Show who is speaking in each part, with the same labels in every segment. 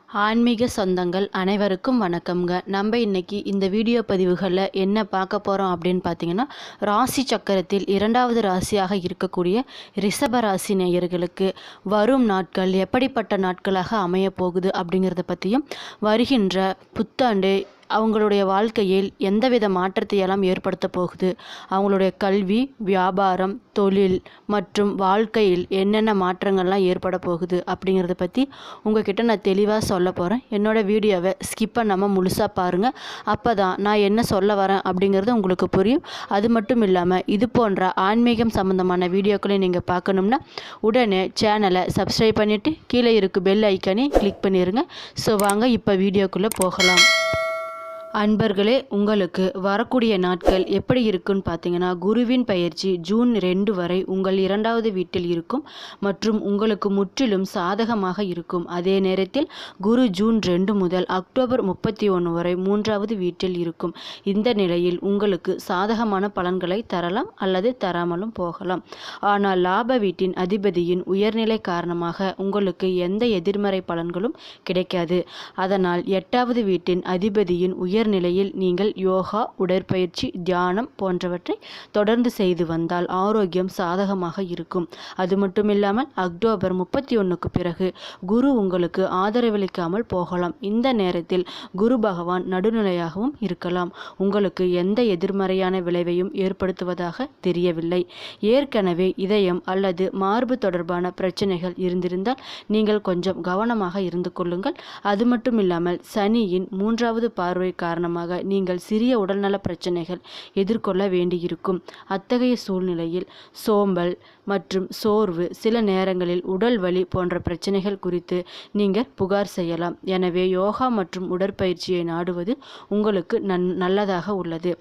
Speaker 1: ஆன்மீக சொந்தங்கள் அனைவருக்கும் வணக்கம்ங்க. நம்ம இன்னைக்கு இந்த வீடியோ பதிவுகளில் என்ன பார்க்க போகிறோம் அப்படின்னு பார்த்தீங்கன்னா, ராசி சக்கரத்தில் 2வது ராசியாக இருக்கக்கூடிய ரிஷப ராசி நேயர்களுக்கு வரும் நாட்கள் எப்படிப்பட்ட நாட்களாக அமைய போகுது அப்படிங்கிறத பற்றியும், வருகின்ற புத்தாண்டு அவங்களுடைய வாழ்க்கையில் எந்தவித மாற்றத்தை எல்லாம் ஏற்படுத்த போகுது, அவங்களுடைய கல்வி, வியாபாரம், தொழில் மற்றும் வாழ்க்கையில் என்னென்ன மாற்றங்கள்லாம் ஏற்பட போகுது அப்படிங்கிறத பற்றி உங்ககிட்ட நான் தெளிவாக சொல்ல போகிறேன். என்னோடய வீடியோவை ஸ்கிப் பண்ணாமல் முழுசாக பாருங்கள். அப்போ தான் நான் என்ன சொல்ல வரேன் அப்படிங்கிறது உங்களுக்கு புரியும். அது மட்டும் இல்லாமல் இது போன்ற ஆன்மீகம் சம்மந்தமான வீடியோக்களை நீங்கள் பார்க்கணும்னா உடனே சேனலை சப்ஸ்கிரைப் பண்ணிவிட்டு கீழே இருக்க பெல் ஐக்கானே கிளிக் பண்ணிடுங்க. ஸோ வாங்க இப்போ வீடியோக்குள்ளே போகலாம். அன்பர்களே, உங்களுக்கு வரக்கூடிய நாட்கள் எப்படி இருக்குன்னு பார்த்தீங்கன்னா, குருவின் பயிற்சி ஜூன் 2 வரை உங்கள் 2வது வீட்டில் இருக்கும் மற்றும் உங்களுக்கு முற்றிலும் சாதகமாக இருக்கும். அதே நேரத்தில் குரு ஜூன் 2 முதல் அக்டோபர் 31 வரை 3வது வீட்டில் இருக்கும். இந்த நிலையில் உங்களுக்கு சாதகமான பலன்களை தரலாம் அல்லது தராமலும் போகலாம். ஆனால் லாப வீட்டின் அதிபதியின் உயர்நிலை காரணமாக உங்களுக்கு எந்த எதிர்மறை பலன்களும் கிடைக்காது. அதனால் 8வது வீட்டின் அதிபதியின் உயர்நிலையில் நீங்கள் யோகா, உடற்பயிற்சி, தியானம் போன்றவற்றை தொடர்ந்து செய்து வந்தால் ஆரோக்கியம் சாதகமாக இருக்கும். அது மட்டுமில்லாமல் அக்டோபர் 31க்கு பிறகு குரு உங்களுக்கு ஆதரவளிக்காமல் போகலாம். இந்த நேரத்தில் குரு பகவான் நடுநிலையாகவும் இருக்கலாம். உங்களுக்கு எந்த எதிர்மறையான விளைவையும் ஏற்படுத்துவதாக தெரியவில்லை. ஏற்கனவே இதயம் அல்லது மார்பு தொடர்பான பிரச்சனைகள் இருந்திருந்தால் நீங்கள் கொஞ்சம் கவனமாக இருந்து கொள்ளுங்கள். அது மட்டுமில்லாமல் சனியின் 3வது பார்வை காரணமாக நீங்கள் சிறிய உடல்நல பிரச்சனைகள் எதிர்கொள்ள வேண்டியிருக்கும். அத்தகைய சூழ்நிலையில் சோம்பல் மற்றும் சோர்வு, சில நேரங்களில் உடல் வலி போன்ற பிரச்சனைகள் குறித்து நீங்கள் புகார் செய்யலாம். எனவே யோகா மற்றும் உடற்பயிற்சியை நாடுவது உங்களுக்கு நல்லதாக உள்ளது.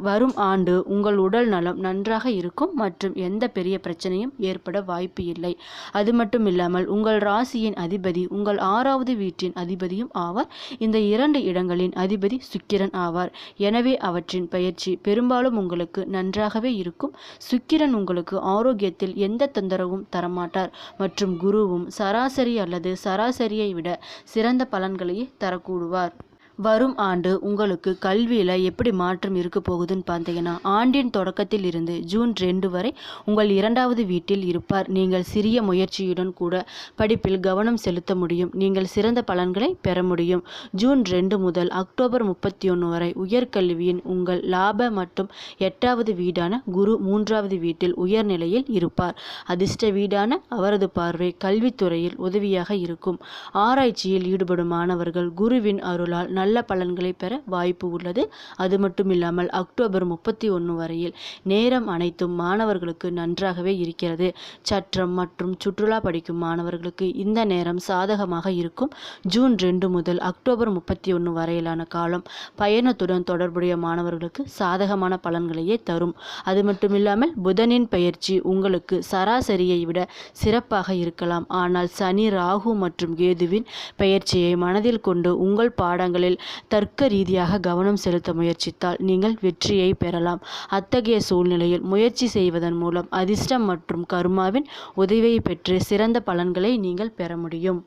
Speaker 1: வரும் ஆண்டு உங்கள் உடல் நலம் நன்றாக இருக்கும் மற்றும் எந்த பெரிய பிரச்சனையும் ஏற்பட வாய்ப்பு இல்லை. அது மட்டும் இல்லாமல் உங்கள் ராசியின் அதிபதி உங்கள் 6வது வீட்டின் அதிபதியும் ஆவார். இந்த 2 இடங்களின் அதிபதி சுக்கிரன் ஆவார். எனவே அவற்றின் பயிற்சி பெரும்பாலும் உங்களுக்கு நன்றாகவே இருக்கும். சுக்கிரன் உங்களுக்கு ஆரோக்கியத்தில் எந்த தொந்தரவும் தரமாட்டார் மற்றும் குருவும் சராசரி அல்லது சராசரியை விட சிறந்த பலன்களையே தரக்கூடுவார். வரும் ஆண்டு உங்களுக்கு கல்வியில் எப்படி மாற்றம் இருக்க போகுதுன்னு பார்த்தீங்கன்னா, ஆண்டின் தொடக்கத்தில் இருந்து ஜூன் 2 வரை உங்கள் 2வது வீட்டில் இருப்பார். நீங்கள் சிறிய முயற்சியுடன் கூட படிப்பில் கவனம் செலுத்த முடியும். நீங்கள் சிறந்த பலன்களை பெற முடியும். ஜூன் 2 முதல் அக்டோபர் 31 வரை உயர்கல்வியின் உங்கள் லாப மற்றும் 8வது வீடான குரு 3வது வீட்டில் உயர்நிலையில் இருப்பார். அதிர்ஷ்ட வீடான அவரது பார்வை கல்வித்துறையில் உதவியாக இருக்கும். ஆராய்ச்சியில் ஈடுபடும் மாணவர்கள் குருவின் அருளால் நல்ல பலன்களை பெற வாய்ப்பு உள்ளது. அது மட்டுமில்லாமல் அக்டோபர் 31 வரையில் நேரம் அனைத்தும் மாணவர்களுக்கு நன்றாகவே இருக்கிறது. சட்டம் மற்றும் சுற்றுலா படிக்கும் மாணவர்களுக்கு இந்த நேரம் சாதகமாக இருக்கும். ஜூன் 2 முதல் அக்டோபர் 31 வரையிலான காலம் பயணத்துடன் தொடர்புடைய மாணவர்களுக்கு சாதகமான பலன்களையே தரும். அது மட்டுமில்லாமல் புதனின் பயிற்சி உங்களுக்கு சராசரியை விட சிறப்பாக இருக்கலாம். ஆனால் சனி, ராகு மற்றும் கேதுவின் பயிற்சியை மனதில் கொண்டு உங்கள் பாடங்களில் தர்க்க ரீதியாக கவனம் செலுத்த முயற்சித்தால் நீங்கள் வெற்றியை பெறலாம். அத்தகைய சூழ்நிலையில் முயற்சி செய்வதன் மூலம் அதிர்ஷ்டம் மற்றும் கர்மாவின் உதவியை பெற்று சிறந்த பலன்களை நீங்கள் பெற முடியும்.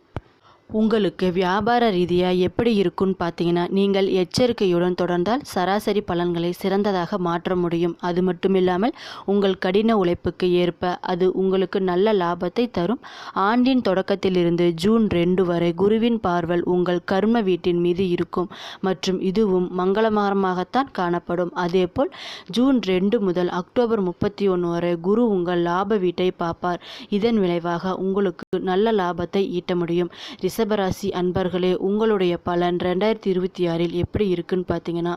Speaker 1: உங்களுக்கு வியாபார ரீதியாக எப்படி இருக்குன்னு பார்த்தீங்கன்னா, நீங்கள் எச்சரிக்கையுடன் தொடர்ந்தால் சராசரி பலன்களை சிறந்ததாக மாற்ற முடியும். அது மட்டுமில்லாமல் உங்கள் கடின உழைப்புக்கு ஏற்ப அது உங்களுக்கு நல்ல லாபத்தை தரும். ஆண்டின் தொடக்கத்திலிருந்து ஜூன் 2 வரை குருவின் பார்வை உங்கள் கர்ம வீட்டின் மீது இருக்கும் மற்றும் இதுவும் மங்களகரமாகத்தான் காணப்படும். அதேபோல் ஜூன் 2 முதல் அக்டோபர் 31 வரை குரு உங்கள் லாப வீட்டை பார்ப்பார். இதன் விளைவாக உங்களுக்கு நல்ல லாபத்தை ஈட்ட முடியும். ரிஷபராசி அன்பர்களே, உங்களுடைய பலன் 2026 எப்படி இருக்குன்னு பார்த்தீங்கன்னா,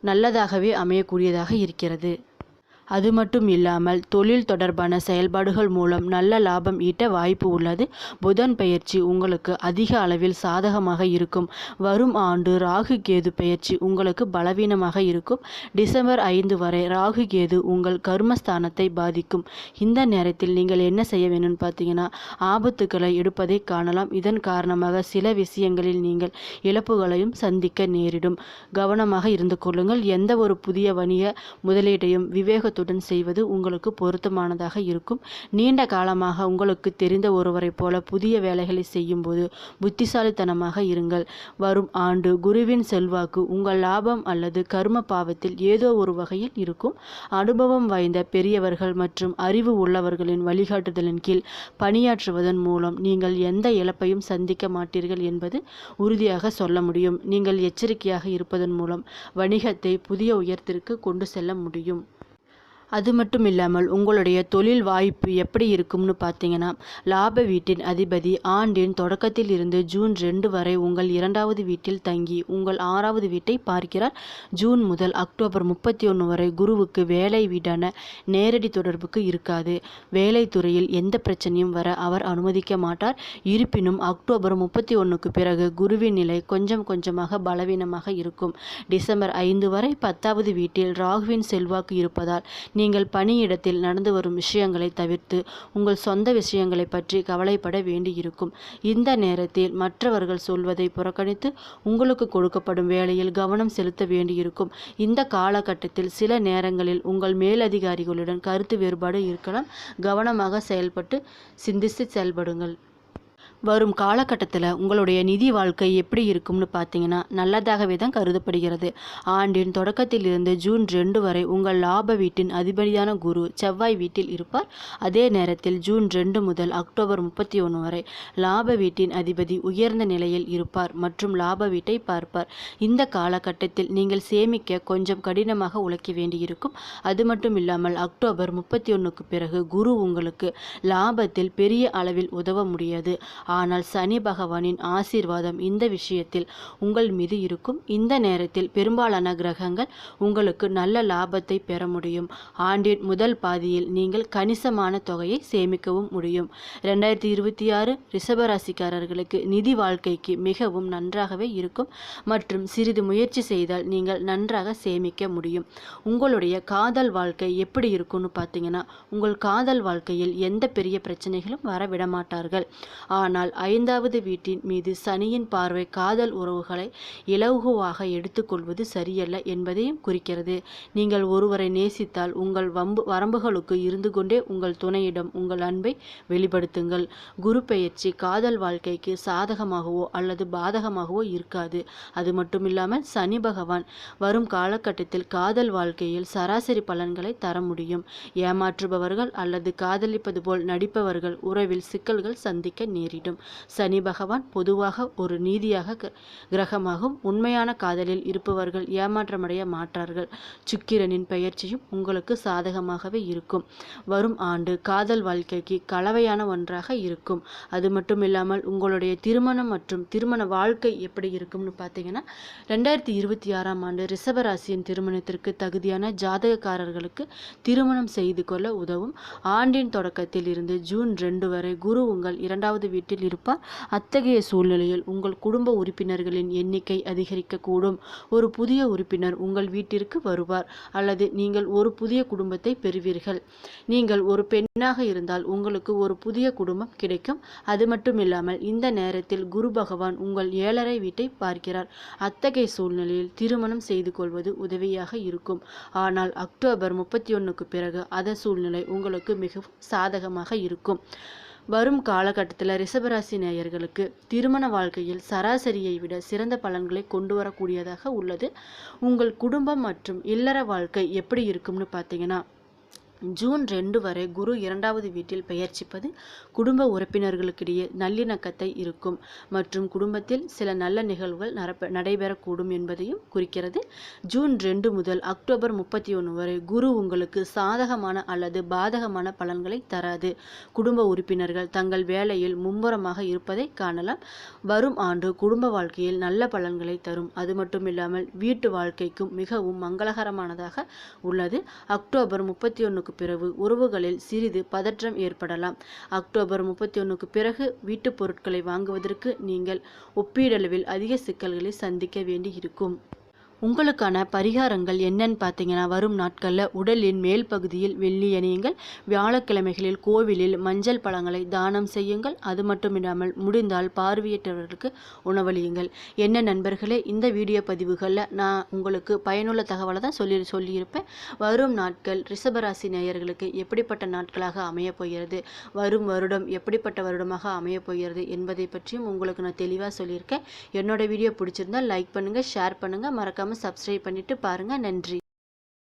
Speaker 1: நல்லதாகவே அமையக்கூடியதாக இருக்கிறது. அது மட்டும் இல்லாமல் தொழில் தொடர்பான செயல்பாடுகள் மூலம் நல்ல லாபம் ஈட்ட வாய்ப்பு உள்ளது. புதன் பயிற்சி உங்களுக்கு அதிக அளவில் சாதகமாக இருக்கும். வரும் ஆண்டு ராகு கேது பயிற்சி உங்களுக்கு பலவீனமாக இருக்கும். டிசம்பர் 5 வரை ராகு கேது உங்கள் கர்மஸ்தானத்தை பாதிக்கும். இந்த நேரத்தில் நீங்கள் என்ன செய்ய வேணும்னு பார்த்தீங்கன்னா, ஆபத்துக்களை எடுப்பதை காணலாம். இதன் காரணமாக சில விஷயங்களில் நீங்கள் இழப்புகளையும் சந்திக்க நேரிடும். கவனமாக இருந்து கொள்ளுங்கள். எந்த ஒரு புதிய வணிக முதலீட்டையும் விவேக குடும்பத்துடன் செய்வது உங்களுக்கு பொருத்தமானதாக இருக்கும். நீண்ட காலமாக உங்களுக்கு தெரிந்த ஒருவரைப் போல புதிய வேலைகளை செய்யும்போது புத்திசாலித்தனமாக இருங்கள். வரும் ஆண்டு குருவின் செல்வாக்கு உங்கள் லாபம் அல்லது கர்ம பாவத்தில் ஏதோ ஒரு வகையில் இருக்கும். அனுபவம் வாய்ந்த பெரியவர்கள் மற்றும் அறிவு உள்ளவர்களின் வழிகாட்டுதலின் கீழ் பணியாற்றுவதன் மூலம் நீங்கள் எந்த இழப்பையும் சந்திக்க மாட்டீர்கள் என்பது உறுதியாக சொல்ல முடியும். நீங்கள் எச்சரிக்கையாக இருப்பதன் மூலம் வணிகத்தை புதிய உயரத்திற்கு கொண்டு செல்ல முடியும். அது மட்டும் இல்லாமல் உங்களுடைய தொழில் வாய்ப்பு எப்படி இருக்கும்னு பார்த்தீங்கன்னா, லாப வீட்டின் அதிபதி ஆண்டின் தொடக்கத்தில் இருந்து ஜூன் 2 வரை உங்கள் 2வது வீட்டில் தங்கி உங்கள் 6வது வீட்டை பார்க்கிறார். ஜூன் முதல் அக்டோபர் 31 வரை குருவுக்கு வேலை வீடான நேரடி தொடர்புக்கு இருக்காது. வேலைத்துறையில் எந்த பிரச்சனையும் வர அவர் அனுமதிக்க மாட்டார். இருப்பினும் அக்டோபர் 31க்கு பிறகு குருவின் நிலை கொஞ்சம் கொஞ்சமாக பலவீனமாக இருக்கும். டிசம்பர் 5 வரை 10வது வீட்டில் ராகுவின் செல்வாக்கு இருப்பதால் நீங்கள் பணியிடத்தில் நடந்து வரும் விஷயங்களை தவிர்த்து உங்கள் சொந்த விஷயங்களை பற்றி கவலைப்பட வேண்டியிருக்கும். இந்த நேரத்தில் மற்றவர்கள் சொல்வதை புறக்கணித்து உங்களுக்கு கொடுக்கப்படும் வேலையில் கவனம் செலுத்த வேண்டியிருக்கும். இந்த காலகட்டத்தில் சில நேரங்களில் உங்கள் மேலதிகாரிகளுடன் கருத்து வேறுபாடு இருக்கலாம். கவனமாக சிந்தித்து செயல்படுங்கள். வரும் காலகட்டத்தில் உங்களுடைய நிதி வாழ்க்கை எப்படி இருக்கும்னு பார்த்தீங்கன்னா, நல்லதாகவே தான் கருதப்படுகிறது. ஆண்டின் தொடக்கத்தில் இருந்து ஜூன் 2 வரை உங்கள் லாப வீட்டின் அதிபதியான குரு செவ்வாய் வீட்டில் இருப்பார். அதே நேரத்தில் ஜூன் 2 முதல் அக்டோபர் 31 வரை லாப வீட்டின் அதிபதி உயர்ந்த நிலையில் இருப்பார் மற்றும் லாப வீட்டை பார்ப்பார். இந்த காலகட்டத்தில் நீங்கள் சேமிக்க கொஞ்சம் கடினமாக உழைக்க வேண்டியிருக்கும். அது மட்டும் இல்லாமல் அக்டோபர் 31க்கு பிறகு குரு உங்களுக்கு லாபத்தில் பெரிய அளவில் உதவ முடியாது. ஆனால் சனி பகவானின் ஆசீர்வாதம் இந்த விஷயத்தில் உங்கள் மீது இருக்கும். இந்த நேரத்தில் பெரும்பாலான கிரகங்கள் உங்களுக்கு நல்ல லாபத்தை பெற முடியும். ஆண்டின் முதல் பாதியில் நீங்கள் கணிசமான தொகையை சேமிக்கவும் முடியும். 2026 ரிஷபராசிக்காரர்களுக்கு நிதி வாழ்க்கைக்கு மிகவும் நன்றாகவே இருக்கும் மற்றும் சிறிது முயற்சி செய்தால் நீங்கள் நன்றாக சேமிக்க முடியும். உங்களுடைய காதல் வாழ்க்கை எப்படி இருக்கும்னு பார்த்தீங்கன்னா, உங்கள் காதல் வாழ்க்கையில் எந்த பெரிய பிரச்சனைகளும் வர விடமாட்டார்கள். ஆனால் 5வது வீட்டின் மீது சனியின் பார்வை காதல் உறவுகளை இலகுவாக எடுத்துக்கொள்வது சரியல்ல என்பதையும் குறிக்கிறது. நீங்கள் ஒருவரை நேசித்தால் உங்கள் வரம்புகளுக்கு இருந்து கொண்டே உங்கள் துணையிடம் உங்கள் அன்பை வெளிப்படுத்துங்கள். குரு பெயர்ச்சி காதல் வாழ்க்கைக்கு சாதகமாகவோ அல்லது பாதகமாகவோ இருக்காது. அது மட்டுமில்லாமல் சனி பகவான் வரும் காலகட்டத்தில் காதல் வாழ்க்கையில் சராசரி பலன்களை தர முடியும். ஏமாற்றுபவர்கள் அல்லது காதலிப்பது போல் நடிப்பவர்கள் உறவில் சிக்கல்கள் சந்திக்க நேரிடும். சனி பகவான் பொதுவாக ஒரு நீதியாக கிரகமாகும். உண்மையான காதலில் இருப்பவர்கள் ஏமாற்றமடைய மாட்டார்கள். சுக்கிரனின் பெயர்ச்சியும் உங்களுக்கு சாதகமாகவே இருக்கும். வரும் ஆண்டு காதல் வாழ்க்கைக்கு கலவையான ஒன்றாக இருக்கும். அது மட்டும் இல்லாமல் உங்களுடைய திருமணம் மற்றும் திருமண வாழ்க்கை எப்படி இருக்கும்னு பார்த்தீங்கன்னா, 2026ஆம் ஆண்டு ரிஷபராசியின் திருமணத்திற்கு தகுதியான ஜாதகக்காரர்களுக்கு திருமணம் செய்து கொள்ள உதவும். ஆண்டின் தொடக்கத்தில் இருந்து ஜூன் 2 வரை குரு உங்கள் 2வது வீட்டில் இருப்பார். அத்தகைய சூழ்நிலையில் உங்கள் குடும்ப உறுப்பினர்களின் எண்ணிக்கை அதிகரிக்கக்கூடும். ஒரு புதிய உறுப்பினர் உங்கள் வீட்டிற்கு வருவார் அல்லது நீங்கள் ஒரு புதிய குடும்பத்தை பெறுவீர்கள். நீங்கள் ஒரு பெண்ணாக இருந்தால் உங்களுக்கு ஒரு புதிய குடும்பம் கிடைக்கும். அது மட்டுமில்லாமல் இந்த நேரத்தில் குரு பகவான் உங்கள் 7th வீட்டை பார்க்கிறார். அத்தகைய சூழ்நிலையில் திருமணம் செய்து கொள்வது உதவியாக இருக்கும். ஆனால் அக்டோபர் 31க்கு பிறகு அந்த சூழ்நிலை உங்களுக்கு மிகவும் சாதகமாக இருக்கும். வரும் காலகட்டத்தில் ரிஷபராசி நேயர்களுக்கு திருமண வாழ்க்கையில் சராசரியை விட சிறந்த பலன்களை கொண்டு வரக்கூடியதாக உள்ளது. உங்கள் குடும்பம் மற்றும் இல்லற வாழ்க்கை எப்படி இருக்கும்னு பார்த்தீங்கன்னா, ஜூன் 2 வரை குரு 2வது வீட்டில் பெயர்ச்சிப்பது குடும்ப உறுப்பினர்களுக்கிடையே நல்லிணக்கத்தை இருக்கும் மற்றும் குடும்பத்தில் சில நல்ல நிகழ்வுகள் நடைபெறக்கூடும் என்பதையும் குறிக்கிறது. ஜூன் 2 முதல் அக்டோபர் 31 வரை குரு உங்களுக்கு சாதகமான அல்லது பாதகமான பலன்களை தராது. குடும்ப உறுப்பினர்கள் தங்கள் வேலையில் மும்முரமாக இருப்பதை காணலாம். வரும் ஆண்டு குடும்ப வாழ்க்கையில் நல்ல பலன்களை தரும். அது மட்டுமில்லாமல் வீட்டு வாழ்க்கைக்கும் மிகவும் மங்களகரமானதாக உள்ளது. அக்டோபர் 31க்கு பிறகு உறவுகளில் சிறிது பதற்றம் ஏற்படலாம். அக்டோபர் 31க்கு பிறகு வீட்டுப் பொருட்களை வாங்குவதற்கு நீங்கள் ஒப்பீடளவில் அதிக சிக்கல்களை சந்திக்க வேண்டி இருக்கும். உங்களுக்கான பரிகாரங்கள் என்னன்னு பார்த்தீங்கன்னா, வரும் நாட்களில் உடலின் மேல் பகுதியில் வெள்ளி அணியுங்கள். வியாழக்கிழமைகளில் கோவிலில் மஞ்சள் பழங்களை தானம் செய்யுங்கள். அது மட்டும் இல்லாமல் முடிந்தால் பார்வையற்றவர்களுக்கு உணவளியுங்கள். என்ன நண்பர்களே, இந்த வீடியோ பதிவுகளில் நான் உங்களுக்கு பயனுள்ள தகவலை தான் சொல்லியிருப்பேன். வரும் நாட்கள் ரிஷபராசி நேயர்களுக்கு எப்படிப்பட்ட நாட்களாக அமையப் போகிறது, வரும் வருடம் எப்படிப்பட்ட வருடமாக அமையப் போகிறது என்பதை பற்றியும் உங்களுக்கு நான் தெளிவாக சொல்லியிருக்கேன். என்னோட வீடியோ பிடிச்சிருந்தால் லைக் பண்ணுங்கள், ஷேர் பண்ணுங்கள், மறக்காமல் சப்ஸ்கிரைப் பண்ணிட்டு பாருங்கள். நன்றி.